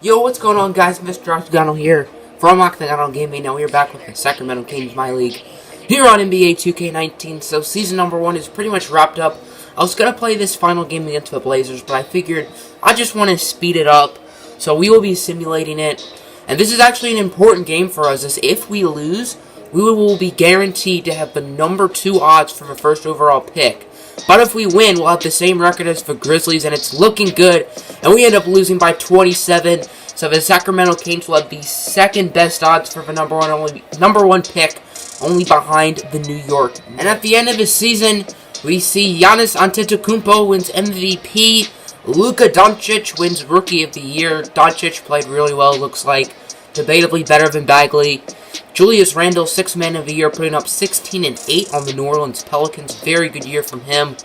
Yo, what's going on, guys? Mr. Octagonal here from Octagonal Gaming. Now we're back with the Sacramento Kings MyLeague here on NBA 2K19. So season number 1 is pretty much wrapped up. I was gonna play this final game against the Blazers, but I figured I just want to speed it up. So we will be simulating it, and this is actually an important game for us. As if we lose, we will be guaranteed to have the number 2 odds for the first overall pick. But if we win, we'll have the same record as the Grizzlies, and it's looking good. And we end up losing by 27. So the Sacramento Kings will have the second best odds for the number one pick, only behind the New York. And at the end of the season, we see Giannis Antetokounmpo wins MVP. Luka Doncic wins Rookie of the Year. Doncic played really well, looks like. Debatably better than Bagley. Julius Randle, 6th Man of the Year, putting up 16 and 8 on the New Orleans Pelicans. Very good year from him.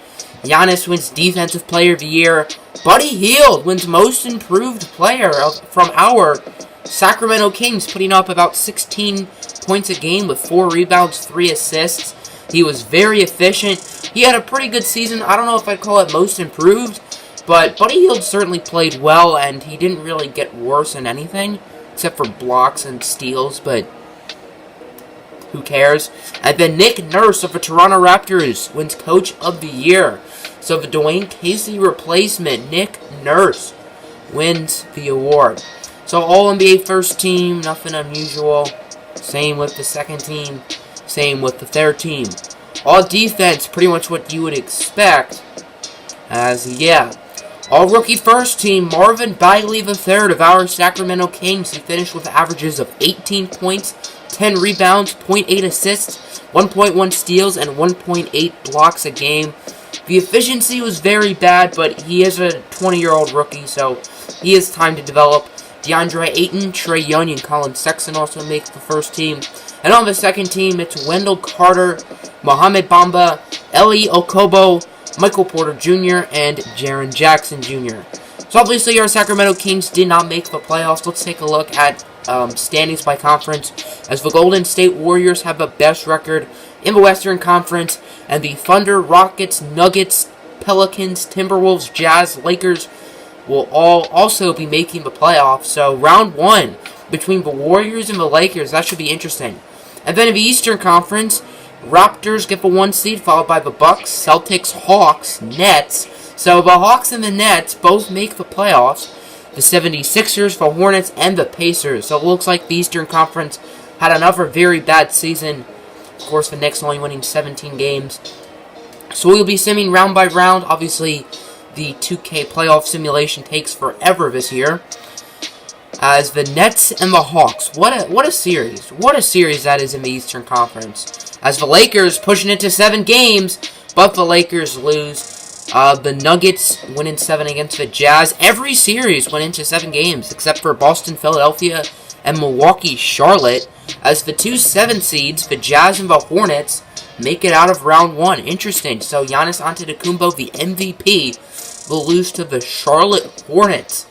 Giannis wins Defensive Player of the Year. Buddy Hield wins Most Improved Player from our Sacramento Kings, putting up about 16 points a game with 4 rebounds, 3 assists. He was very efficient. He had a pretty good season. I don't know if I'd call it Most Improved, but Buddy Hield certainly played well, and he didn't really get worse in anything, except for blocks and steals, but who cares? And then Nick Nurse of the Toronto Raptors wins Coach of the Year. So the Dwayne Casey replacement, Nick Nurse, wins the award. So all NBA first team, nothing unusual. Same with the second team. Same with the third team. All defense, pretty much what you would expect. All rookie first team, Marvin Bagley III of our Sacramento Kings. He finished with averages of 18 points, 10 rebounds, 0.8 assists, 1.1 steals, and 1.8 blocks a game. The efficiency was very bad, but he is a 20-year-old rookie, so he has time to develop. DeAndre Ayton, Trae Young, and Colin Sexton also make the first team. And on the second team, it's Wendell Carter, Mohamed Bamba, Eli Okobo, Michael Porter Jr., and Jaren Jackson Jr. So obviously our Sacramento Kings did not make the playoffs. Let's take a look at standings by conference, as the Golden State Warriors have the best record in the Western Conference, and the Thunder, Rockets, Nuggets, Pelicans, Timberwolves, Jazz, Lakers will all also be making the playoffs. So round 1 between the Warriors and the Lakers, that should be interesting. And then in the Eastern Conference, Raptors get the 1 seed, followed by the Bucks, Celtics, Hawks, Nets. So the Hawks and the Nets both make the playoffs. The 76ers, the Hornets, and the Pacers. So it looks like the Eastern Conference had another very bad season. Of course, the Knicks only winning 17 games. So we'll be simming round by round. Obviously, the 2K playoff simulation takes forever this year. As the Nets and the Hawks. What a series. What a series that is in the Eastern Conference. As the Lakers pushing it to 7 games, but the Lakers lose. The Nuggets win in 7 against the Jazz. Every series went into 7 games, except for Boston, Philadelphia, and Milwaukee, Charlotte. As the 2 7 seeds, the Jazz and the Hornets, make it out of round 1. Interesting. So Giannis Antetokounmpo, the MVP, will lose to the Charlotte Hornets,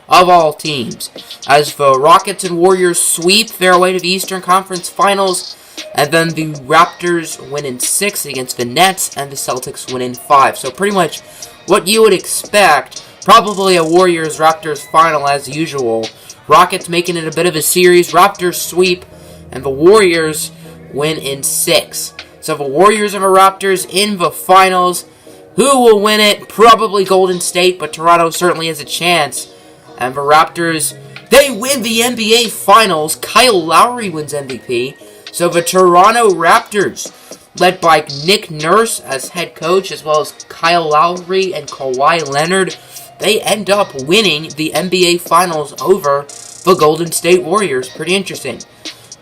of all teams. As the Rockets and Warriors sweep their way to the Eastern Conference Finals. And then the Raptors win in 6 against the Nets, and the Celtics win in 5. So pretty much what you would expect. Probably a Warriors-Raptors final as usual. Rockets making it a bit of a series. Raptors sweep, and the Warriors win in 6. So the Warriors and the Raptors in the finals. Who will win it? Probably Golden State, but Toronto certainly has a chance. And the Raptors, they win the NBA Finals. Kyle Lowry wins MVP. So the Toronto Raptors, led by Nick Nurse as head coach, as well as Kyle Lowry and Kawhi Leonard, they end up winning the NBA Finals over the Golden State Warriors. Pretty interesting.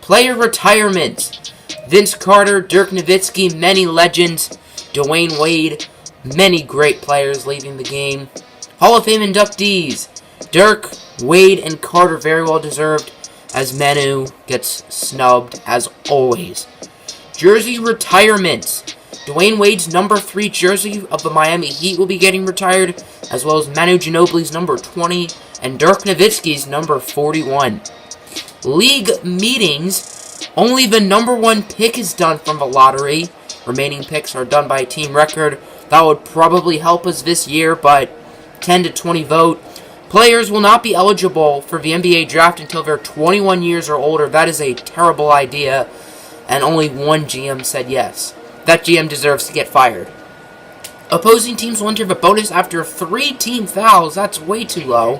Player retirements. Vince Carter, Dirk Nowitzki, many legends. Dwayne Wade, many great players leaving the game. Hall of Fame inductees. Dirk, Wade, and Carter, very well deserved, as Manu gets snubbed, as always. Jersey retirements. Dwayne Wade's number 3 jersey of the Miami Heat will be getting retired, as well as Manu Ginobili's number 20, and Dirk Nowitzki's number 41. League meetings. Only the number 1 pick is done from the lottery. Remaining picks are done by team record. That would probably help us this year, but 10 to 20 vote. Players will not be eligible for the NBA draft until they're 21 years or older. That is a terrible idea, and only one GM said yes. That GM deserves to get fired. Opposing teams will enter the bonus after 3 team fouls. That's way too low.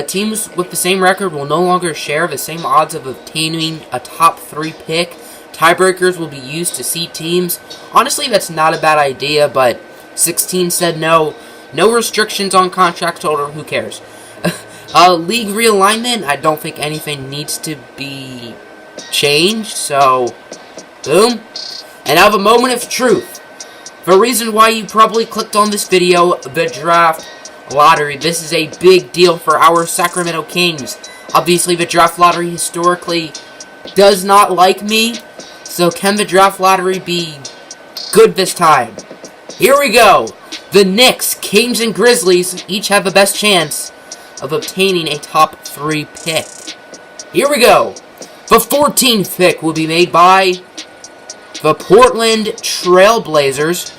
Teams with the same record will no longer share the same odds of obtaining a top 3 pick. Tiebreakers will be used to seed teams. Honestly, that's not a bad idea, but 16 said no. No restrictions on contract holder. Who cares? League realignment. I don't think anything needs to be changed. So, boom. And now the moment of truth. The reason why you probably clicked on this video, the draft lottery. This is a big deal for our Sacramento Kings. Obviously, the draft lottery historically does not like me. So can the draft lottery be good this time? Here we go. The Knicks, Kings, and Grizzlies each have the best chance of obtaining a top 3 pick. Here we go. The 14th pick will be made by the Portland Trail Blazers.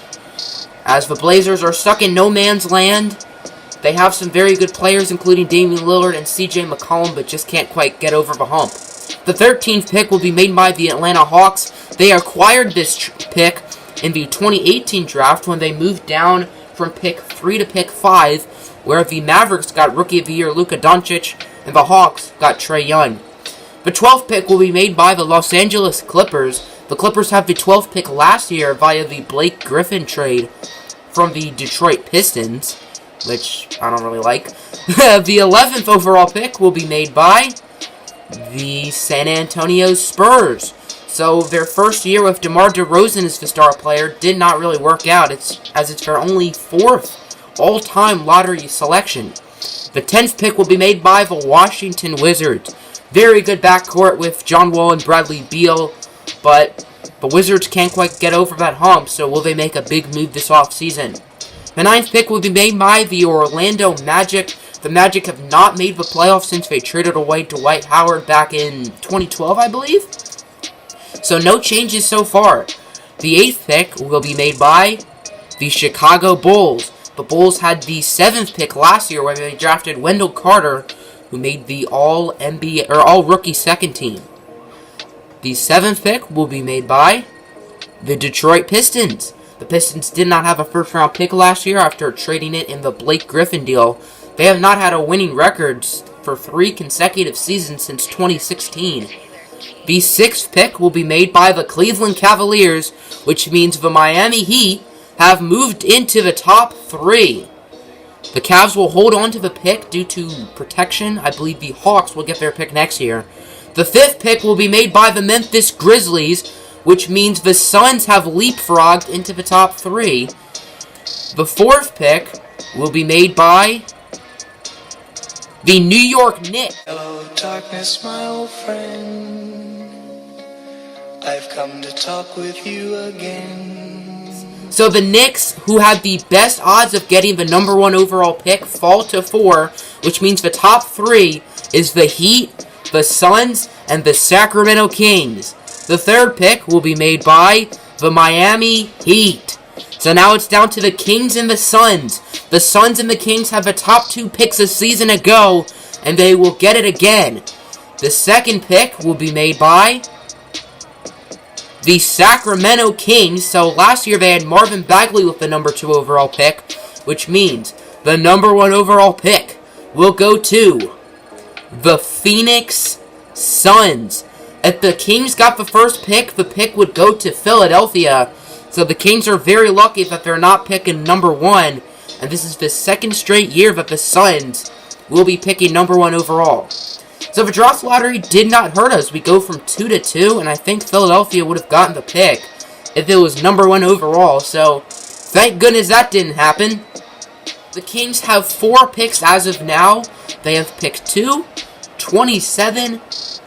As the Blazers are stuck in no man's land, they have some very good players, including Damian Lillard and CJ McCollum, but just can't quite get over the hump. The 13th pick will be made by the Atlanta Hawks. They acquired this pick in the 2018 draft when they moved down from pick 3 to pick 5, where the Mavericks got Rookie of the Year Luka Doncic and the Hawks got Trae Young. The 12th pick will be made by the Los Angeles Clippers. The Clippers have the 12th pick last year via the Blake Griffin trade from the Detroit Pistons, which I don't really like. The 11th overall pick will be made by the San Antonio Spurs. So their first year with DeMar DeRozan as the star player did not really work out, as it's their only 4th all-time lottery selection. The 10th pick will be made by the Washington Wizards. Very good backcourt with John Wall and Bradley Beal, but the Wizards can't quite get over that hump, so will they make a big move this offseason? The 9th pick will be made by the Orlando Magic. The Magic have not made the playoffs since they traded away Dwight Howard back in 2012, I believe. So no changes so far. The 8th pick will be made by the Chicago Bulls. The Bulls had the 7th pick last year where they drafted Wendell Carter, who made the All-NBA or All-Rookie second team. The 7th pick will be made by the Detroit Pistons. The Pistons did not have a first-round pick last year after trading it in the Blake Griffin deal. They have not had a winning record for 3 consecutive seasons since 2016. The 6th pick will be made by the Cleveland Cavaliers, which means the Miami Heat have moved into the top 3. The Cavs will hold on to the pick due to protection. I believe the Hawks will get their pick next year. The 5th pick will be made by the Memphis Grizzlies, which means the Suns have leapfrogged into the top 3. The 4th pick will be made by the New York Knicks. Hello, darkness, my old friend. I've come to talk with you again. So the Knicks, who had the best odds of getting the number 1 overall pick, fall to 4, which means the top 3 is the Heat, the Suns, and the Sacramento Kings. The 3rd pick will be made by the Miami Heat. So now it's down to the Kings and the Suns. The Suns and the Kings have the top 2 picks a season ago, and they will get it again. The 2nd pick will be made by the Sacramento Kings. So last year they had Marvin Bagley with the number 2 overall pick, which means the number 1 overall pick will go to the Phoenix Suns. If the Kings got the first pick, the pick would go to Philadelphia. So the Kings are very lucky that they're not picking number 1. And this is the 2nd straight year that the Suns will be picking number 1 overall. So the draft lottery did not hurt us. We go from 2 to 2, and I think Philadelphia would have gotten the pick if it was number 1 overall. So thank goodness that didn't happen. The Kings have 4 picks as of now. They have pick 2, 27,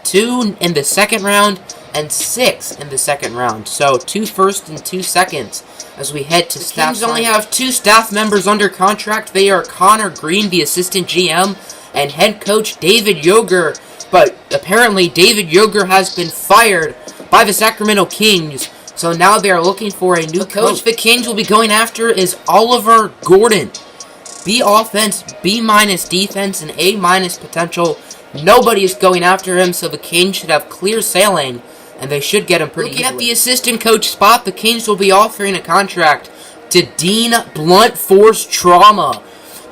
2 in the 2nd round, and 6 in the 2nd round. So 2 firsts and 2 seconds as we head to staff. Kings only have 2 staff members under contract. They are Connor Green, the assistant GM, and head coach David Yoger. But apparently David Yoger has been fired by the Sacramento Kings. So now they are looking for a new coach. The Kings will be going after is Oliver Gordon. B offense, B minus defense, and A minus potential. Nobody is going after him, so the Kings should have clear sailing, and they should get him pretty easily. Looking at the assistant coach spot, the Kings will be offering a contract to Dean Blunt Force Trauma.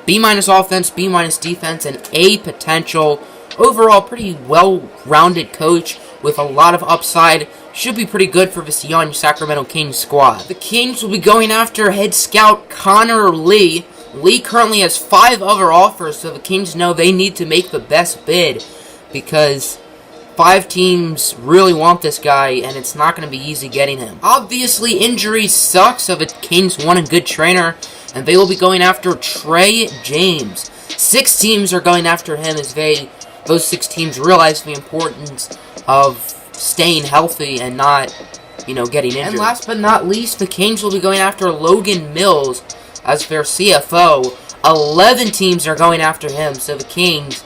B minus offense, B minus defense, and A potential. Overall, pretty well-rounded coach with a lot of upside. Should be pretty good for this young Sacramento Kings squad. The Kings will be going after head scout Connor Lee. Lee currently has 5 other offers, so the Kings know they need to make the best bid because 5 teams really want this guy, and it's not going to be easy getting him. Obviously, injuries suck, so the Kings want a good trainer, and they will be going after Trey James. 6 teams are going after him as those 6 teams realize the importance of staying healthy and not, getting injured. And last but not least, the Kings will be going after Logan Mills as their CFO. 11 teams are going after him, so the Kings,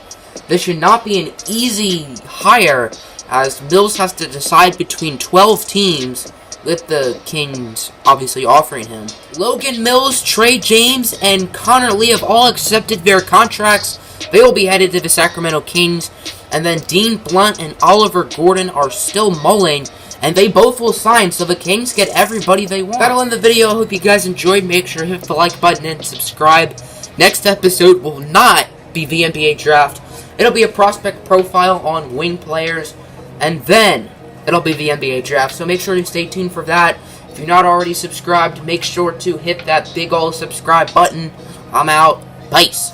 this should not be an easy hire, as Mills has to decide between 12 teams, with the Kings obviously offering him. Logan Mills, Trey James, and Connor Lee have all accepted their contracts. They will be headed to the Sacramento Kings, and then Dean Blunt and Oliver Gordon are still mulling, and they both will sign, so the Kings get everybody they want. That'll end the video. I hope you guys enjoyed. Make sure to hit the like button and subscribe. Next episode will not be the NBA draft. It'll be a prospect profile on wing players, and then it'll be the NBA draft. So make sure to stay tuned for that. If you're not already subscribed, make sure to hit that big ol' subscribe button. I'm out. Peace.